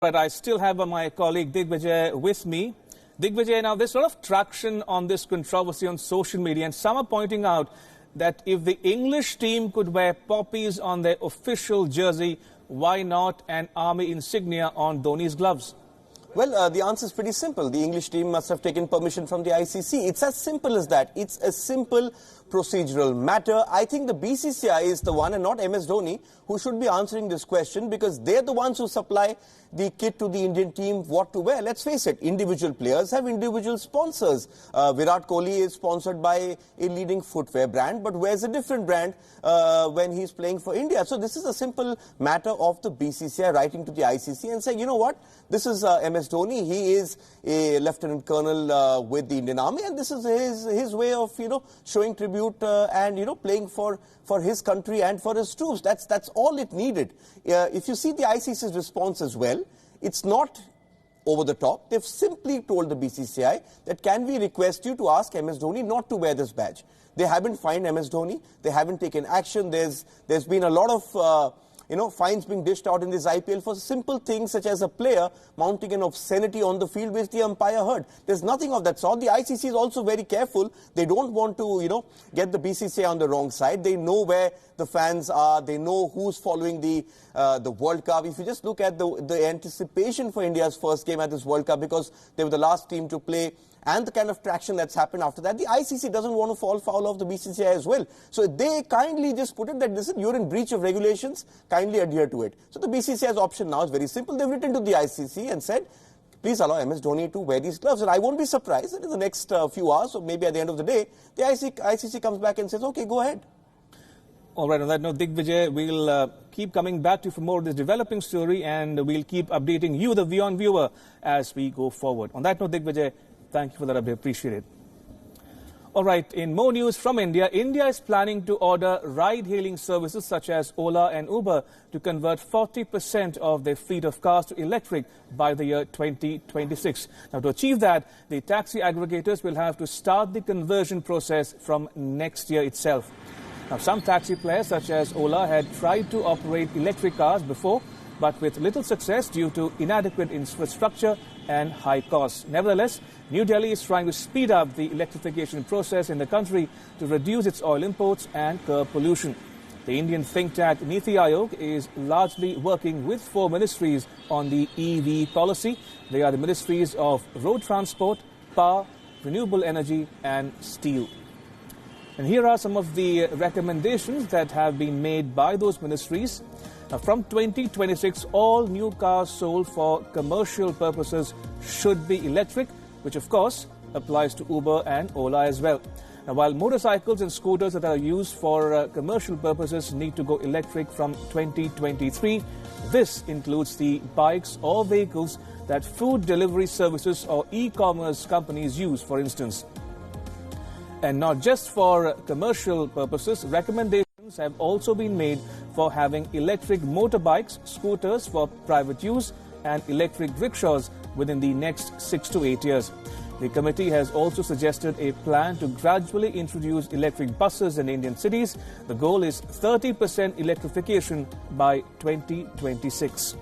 But I still have my colleague Digvijay with me. Digvijay, now there's a lot of traction on this controversy on social media, and some are pointing out that if the English team could wear poppies on their official jersey, why not an army insignia on Dhoni's gloves? Well, the answer is pretty simple. The English team must have taken permission from the ICC. It's as simple as that. It's a simple procedural matter. I think the BCCI is the one and not MS Dhoni who should be answering this question, because they're the ones who supply the kit to the Indian team what to wear. Let's face it, individual players have individual sponsors. Virat Kohli is sponsored by a leading footwear brand, but wears a different brand when he's playing for India. So this is a simple matter of the BCCI writing to the ICC and saying, you know what, this is MS Dhoni. He is a lieutenant colonel with the Indian Army, and this is his way of, showing tribute and, playing for his country and for his troops. That's all it needed. If you see the ICC's response as well, it's not over the top. They've simply told the BCCI that, can we request you to ask MS Dhoni not to wear this badge? They haven't fined MS Dhoni. They haven't taken action. There's been a lot of fines being dished out in this IPL for simple things such as a player mounting an obscenity on the field which the umpire heard. There's nothing of that sort. The ICC is also very careful. They don't want to, get the BCCI on the wrong side. They know where the fans are. They know who's following the World Cup. If you just look at the anticipation for India's first game at this World Cup, because they were the last team to play, and the kind of traction that's happened after that, the ICC doesn't want to fall foul of the BCCI as well. So they kindly just put it that, listen, you're in breach of regulations, kindly adhere to it. So the BCCI's option now is very simple. They've written to the ICC and said, please allow MS Dhoni to wear these gloves. And I won't be surprised that in the next few hours, or maybe at the end of the day, the ICC comes back and says, okay, go ahead. All right, on that note, Digvijay, we'll keep coming back to you for more of this developing story, and we'll keep updating you, the WION viewer, as we go forward. On that note, Digvijay, thank you for that update. Appreciate it. All right, in more news from India, India is planning to order ride-hailing services such as Ola and Uber to convert 40% of their fleet of cars to electric by the year 2026. Now, to achieve that, the taxi aggregators will have to start the conversion process from next year itself. Now, some taxi players such as Ola had tried to operate electric cars before, but with little success due to inadequate infrastructure and high costs. Nevertheless, New Delhi is trying to speed up the electrification process in the country to reduce its oil imports and curb pollution. The Indian think tank Niti Aayog is largely working with 4 ministries on the EV policy. They are the ministries of road transport, power, renewable energy and steel. And here are some of the recommendations that have been made by those ministries. Now, from 2026, all new cars sold for commercial purposes should be electric, which of course applies to Uber and Ola as well. Now, while motorcycles and scooters that are used for commercial purposes need to go electric from 2023, this includes the bikes or vehicles that food delivery services or e-commerce companies use, for instance. And not just for commercial purposes, recommendations have also been made for having electric motorbikes, scooters for private use and electric rickshaws within the next 6 to 8 years. The committee has also suggested a plan to gradually introduce electric buses in Indian cities. The goal is 30% electrification by 2026.